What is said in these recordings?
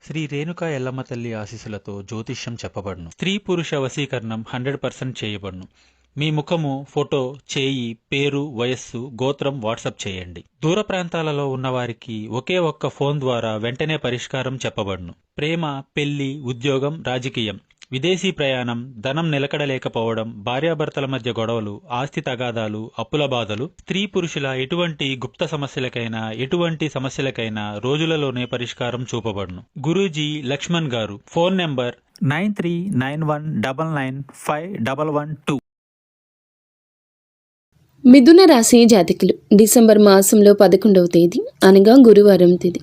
శ్రీ రేణుకా ఎల్లమ్మ తల్లి ఆశీస్సులతో జ్యోతిష్యం చెప్పబడును. స్త్రీ పురుష వశీకరణం 100% చేయబడును. మీ ముఖము, ఫోటో, చేయి, పేరు, వయస్సు, గోత్రం వాట్సాప్ చేయండి. దూర ప్రాంతాలలో ఉన్నవారికి ఒకే ఒక్క ఫోన్ ద్వారా వెంటనే పరిష్కారం చెప్పబడును. ప్రేమ, పెళ్లి, ఉద్యోగం, రాజకీయం, విదేశీ ప్రయాణం, ధనం నిలకడలేకపోవడం, భార్యాభర్తల మధ్య గొడవలు, ఆస్తి తగాదాలు, అప్పుల బాధలు, స్త్రీ పురుషుల ఎటువంటి గుప్త సమస్యలకైనా రోజులలోనే పరిష్కారం చూపబడును. గురూజీ లక్ష్మణ్ గారు. Phone number 9391999512. మిథున రాశి జాతకులు డిసెంబర్ మాసంలో 11వ తేదీ అనగా గురువారం తేదీ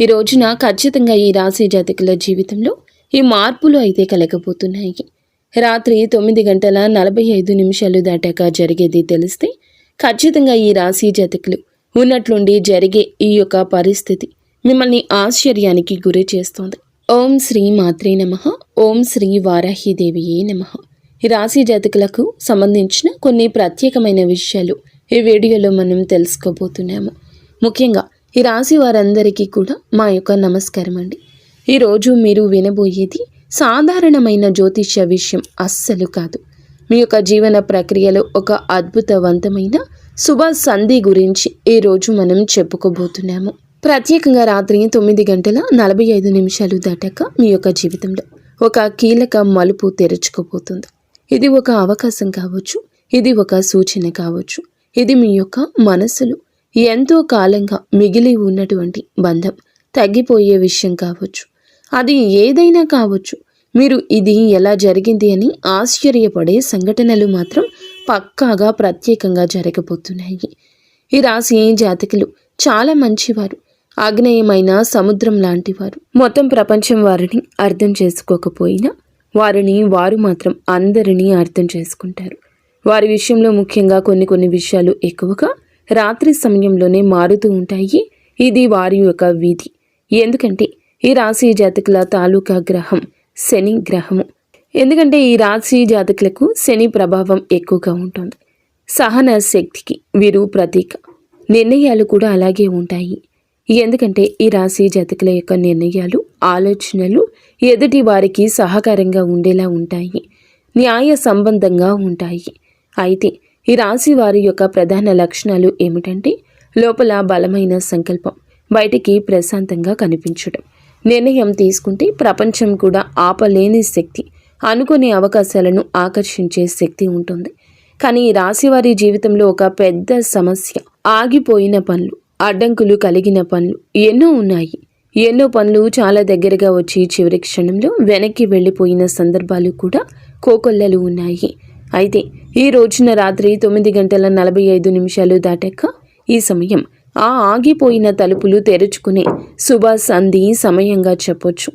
ఈ రోజున ఖచ్చితంగా ఈ రాశి జాతకుల జీవితంలో ఈ మార్పులు అయితే కలగబోతున్నాయి. రాత్రి 9:45 దాటాక జరిగేది తెలిస్తే ఖచ్చితంగా ఈ రాశి జాతకులు ఉన్నట్లుండి జరిగే ఈ యొక్క పరిస్థితి మిమ్మల్ని ఆశ్చర్యానికి గురి చేస్తోంది. ఓం శ్రీ మాత్రే నమః. ఓం శ్రీ వారాహిదేవియే నమః. ఈ రాశి జాతకులకు సంబంధించిన కొన్ని ప్రత్యేకమైన విషయాలు ఈ వీడియోలో మనం తెలుసుకోబోతున్నాము. ముఖ్యంగా ఈ రాశి వారందరికీ కూడా మా యొక్క నమస్కారం అండి. ఈరోజు మీరు వినబోయేది సాధారణమైన జ్యోతిష్య విషయం అస్సలు కాదు. మీ యొక్క జీవన ప్రక్రియలో ఒక అద్భుతవంతమైన శుభ సంధి గురించి ఈరోజు మనం చెప్పుకోబోతున్నాము. ప్రత్యేకంగా రాత్రి 9:45 దాటాక మీ యొక్క జీవితంలో ఒక కీలక మలుపు తెరుచుకోబోతుంది. ఇది ఒక అవకాశం కావచ్చు, ఇది ఒక సూచన కావచ్చు, ఇది మీ యొక్క మనసులో ఎంతో కాలంగా మిగిలి ఉన్నటువంటి బంధం తగ్గిపోయే విషయం కావచ్చు, అది ఏదైనా కావచ్చు. మీరు ఇది ఎలా జరిగింది అని ఆశ్చర్యపడే సంఘటనలు మాత్రం పక్కాగా ప్రత్యేకంగా జరగబోతున్నాయి. ఈ రాశి జాతకులు చాలా మంచివారు, ఆగ్నేయమైన సముద్రం లాంటివారు. మొత్తం ప్రపంచం వారిని అర్థం చేసుకోకపోయినా వారు మాత్రం అందరినీ అర్థం చేసుకుంటారు. వారి విషయంలో ముఖ్యంగా కొన్ని విషయాలు ఎక్కువగా రాత్రి సమయంలోనే మారుతూ ఉంటాయి. ఇది వారి యొక్క విధి. ఎందుకంటే ఈ రాశి జాతకుల తాలూకా గ్రహం శని గ్రహము. ఎందుకంటే ఈ రాశి జాతకులకు శని ప్రభావం ఎక్కువగా ఉంటుంది. సహన శక్తికి వీరు ప్రతీక. నిర్ణయాలు కూడా అలాగే ఉంటాయి. ఎందుకంటే ఈ రాశి జాతకుల యొక్క నిర్ణయాలు, ఆలోచనలు ఎదుటి వారికి సహకారంగా ఉండేలా ఉంటాయి, న్యాయ సంబంధంగా ఉంటాయి. అయితే ఈ రాశి వారి యొక్క ప్రధాన లక్షణాలు ఏమిటంటే లోపల బలమైన సంకల్పం, బయటికి ప్రశాంతంగా కనిపించడం, నిర్ణయం తీసుకుంటే ప్రపంచం కూడా ఆపలేని శక్తి, అనుకునే అవకాశాలను ఆకర్షించే శక్తి ఉంటుంది. కానీ ఈ రాశి వారి జీవితంలో ఒక పెద్ద సమస్య ఆగిపోయిన పనులు, అడ్డంకులు కలిగిన పనులు ఎన్నో ఉన్నాయి. ఎన్నో పనులు చాలా దగ్గరగా వచ్చి చివరి క్షణంలో వెనక్కి వెళ్ళిపోయిన సందర్భాలు కూడా కోకొల్లలు ఉన్నాయి. అయితే ఈ రోజున రాత్రి 9:45 దాటాక ఈ సమయం ఆ ఆగిపోయిన తలుపులు తెరుచుకునే శుభ సంధి సమయంగా చెప్పొచ్చు.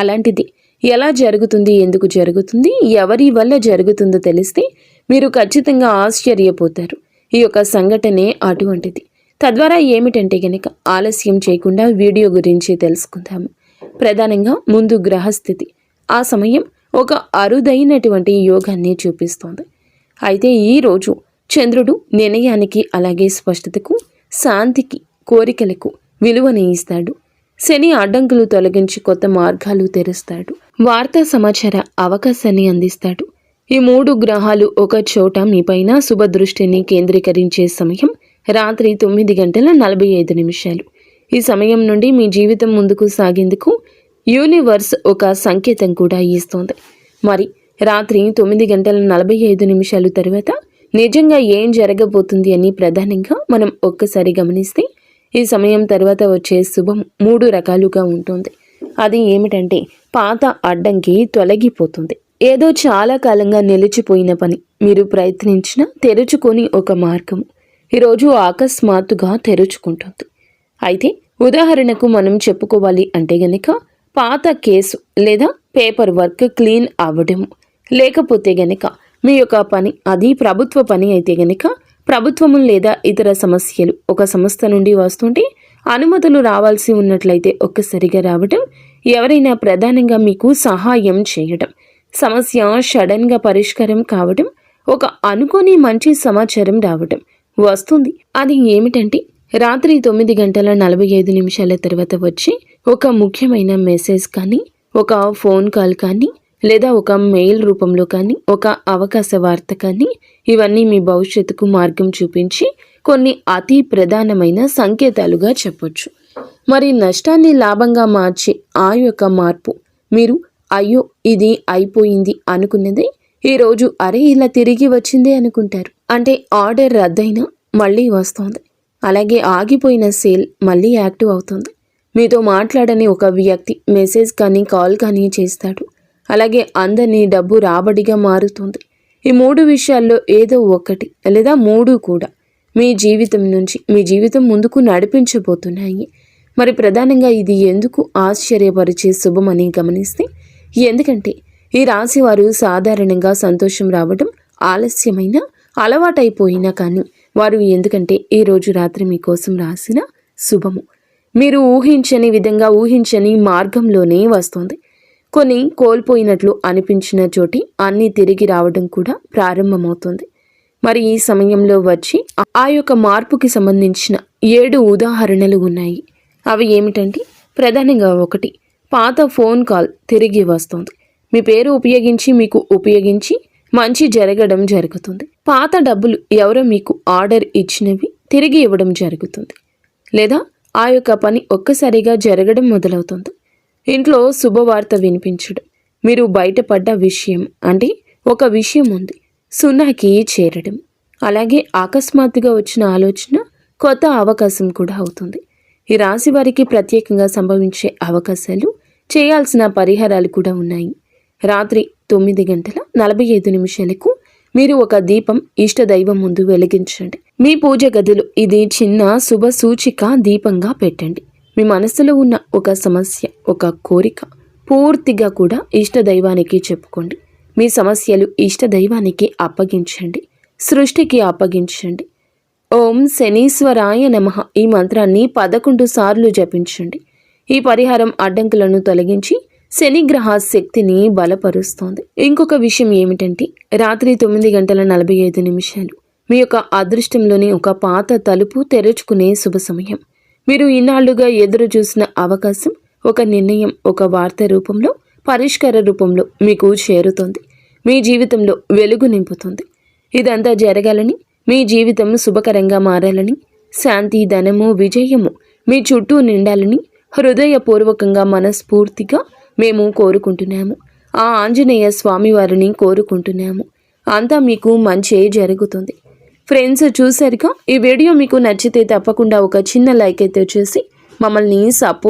అలాంటిది ఎలా జరుగుతుంది, ఎందుకు జరుగుతుంది, ఎవరి వల్ల జరుగుతుందో తెలిస్తే మీరు ఖచ్చితంగా ఆశ్చర్యపోతారు. ఈ యొక్క సంఘటనే అటువంటిది. తద్వారా ఏమిటంటే గనక ఆలస్యం చేయకుండా వీడియో గురించి తెలుసుకుందాము. ప్రధానంగా ముందు గ్రహస్థితి ఆ సమయం ఒక అరుదైనటువంటి యోగాన్ని చూపిస్తోంది. అయితే ఈరోజు చంద్రుడు నిర్ణయానికి, అలాగే స్పష్టతకు, శాంతికి, కోరికలకు విలువని ఇస్తాడు. శని అడ్డంకులు తొలగించి కొత్త మార్గాలు తెరుస్తాడు. వార్తా సమాచార అవకాశాన్ని అందిస్తాడు. ఈ 3 గ్రహాలు ఒక చోట మీపైన శుభ దృష్టిని కేంద్రీకరించే సమయం రాత్రి 9:45. ఈ సమయం నుండి మీ జీవితం ముందుకు సాగేందుకు యూనివర్స్ ఒక సంకేతం కూడా ఇస్తోంది. మరి రాత్రి 9:45 తర్వాత నిజంగా ఏం జరగబోతుంది అని ప్రధానంగా మనం ఒక్కసారి గమనిస్తే ఈ సమయం తర్వాత వచ్చే శుభం 3 రకాలుగా ఉంటుంది. అది ఏమిటంటే పాత అడ్డంకి తొలగిపోతుంది. ఏదో చాలా కాలంగా నిలిచిపోయిన పని మీరు ప్రయత్నించినా తెరుచుకొని ఒక మార్గము ఈరోజు అకస్మాత్తుగా తెరుచుకుంటుంది. అయితే ఉదాహరణకు మనం చెప్పుకోవాలి అంటే గనక పాత కేసు లేదా పేపర్ వర్క్ క్లీన్ అవ్వడము, లేకపోతే గనక మీ యొక్క పని అది ప్రభుత్వ పని అయితే గనక ప్రభుత్వము లేదా ఇతర సమస్యలు ఒక సంస్థ నుండి వస్తుంటే అనుమతులు రావాల్సి ఉన్నట్లయితే ఒక్కసారిగా రావడం, ఎవరైనా ప్రధానంగా మీకు సహాయం చేయడం, సమస్య సడన్గా పరిష్కారం కావడం, ఒక అనుకోని మంచి సమాచారం రావడం వస్తుంది. అది ఏమిటంటే రాత్రి 9:45 తర్వాత వచ్చి ఒక ముఖ్యమైన మెసేజ్ కానీ, ఒక ఫోన్ కాల్ కానీ, లేదా ఒక మెయిల్ రూపంలో కానీ, ఒక అవకాశ వార్త కానీ, ఇవన్నీ మీ భవిష్యత్తుకు మార్గం చూపించి కొన్ని అతి ప్రధానమైన సంకేతాలుగా చెప్పొచ్చు. మరి నష్టాన్ని లాభంగా మార్చే ఆ యొక్క మార్పు మీరు అయ్యో ఇది అయిపోయింది అనుకున్నదే ఈరోజు అరే ఇలా తిరిగి వచ్చిందే అనుకుంటారు. అంటే ఆర్డర్ రద్దయినా మళ్ళీ వస్తోంది, అలాగే ఆగిపోయిన సేల్ మళ్ళీ యాక్టివ్ అవుతుంది. మీతో మాట్లాడని ఒక వ్యక్తి మెసేజ్ కానీ కాల్ కానీ చేస్తాడు, అలాగే అందని డబ్బు రాబడిగా మారుతుంది. ఈ 3 విషయాల్లో ఏదో ఒకటి లేదా 3 కూడా మీ జీవితం నుంచి మీ జీవితం ముందుకు నడిపించబోతున్నాయి. మరి ప్రధానంగా ఇది ఎందుకు ఆశ్చర్యపరిచే శుభమని గమనిస్తే, ఎందుకంటే ఈ రాశి వారు సాధారణంగా సంతోషం రావడం ఆలస్యమైన అలవాటైపోయినా కానీ వారు ఎందుకంటే ఈరోజు రాత్రి మీకోసం రాసిన శుభము మీరు ఊహించని విధంగా ఊహించని మార్గంలోనే వస్తుంది. కొన్ని కోల్పోయినట్లు అనిపించిన చోటి అన్నీ తిరిగి రావడం కూడా ప్రారంభమవుతుంది. మరి ఈ సమయంలో వచ్చి ఆ యొక్క మార్పుకి సంబంధించిన 7 ఉదాహరణలు ఉన్నాయి. అవి ఏమిటంటే, ప్రధానంగా 1, పాత ఫోన్ కాల్ తిరిగి వస్తుంది. మీ పేరు ఉపయోగించి మంచి జరగడం జరుగుతుంది. పాత డబ్బులు ఎవరో మీకు ఆర్డర్ ఇచ్చినవి తిరిగి ఇవ్వడం జరుగుతుంది. లేదా ఆ యొక్క పని ఒక్కసారిగా జరగడం మొదలవుతుంది. ఇంట్లో శుభవార్త వినిపించడం, మీరు బయటపడ్డ విషయం అంటే ఒక విషయం ఉంది 0కి చేరడం, అలాగే అకస్మాత్తుగా వచ్చిన ఆలోచన కొత్త అవకాశం కూడా అవుతుంది. ఈ రాశి వారికి ప్రత్యేకంగా సంభవించే అవకాశాలు, చేయాల్సిన పరిహారాలు కూడా ఉన్నాయి. రాత్రి 9:45 మీరు ఒక దీపం ఇష్టదైవం ముందు వెలిగించండి. మీ పూజ గదిలో ఇది చిన్న శుభ సూచిక దీపంగా పెట్టండి. మీ మనసులో ఉన్న ఒక సమస్య, ఒక కోరిక పూర్తిగా కూడా ఇష్టదైవానికి చెప్పుకోండి. మీ సమస్యలు ఇష్టదైవానికి అప్పగించండి, సృష్టికి అప్పగించండి. ఓం శనీశ్వరాయ నమః ఈ మంత్రాన్ని 11 సార్లు జపించండి. ఈ పరిహారం అడ్డంకులను తొలగించి శనిగ్రహ శక్తిని బలపరుస్తోంది. ఇంకొక విషయం ఏమిటంటే, రాత్రి 9:45 మీ యొక్క అదృష్టంలోని ఒక పాత తలుపు తెరుచుకునే శుభ సమయం. మీరు ఇన్నాళ్లుగా ఎదురు చూసిన అవకాశం, ఒక నిర్ణయం, ఒక వార్త రూపంలో, పరిష్కార రూపంలో మీకు చేరుతోంది. మీ జీవితంలో వెలుగు నింపుతుంది. ఇదంతా జరగాలని, మీ జీవితం శుభకరంగా మారాలని, శాంతి, ధనము, విజయము మీ చుట్టూ నిండాలని హృదయపూర్వకంగా మనస్ఫూర్తిగా మేము కోరుకుంటున్నాము. ఆ ఆంజనేయ స్వామి వారిని కోరుకుంటున్నాము. అంతా మీకు మంచే జరుగుతుంది. ఫ్రెండ్స్, చూసారుగా, ఈ వీడియో మీకు నచ్చితే తప్పకుండా ఒక చిన్న లైక్ అయితే చేసి మమ్మల్ని సపోర్ట్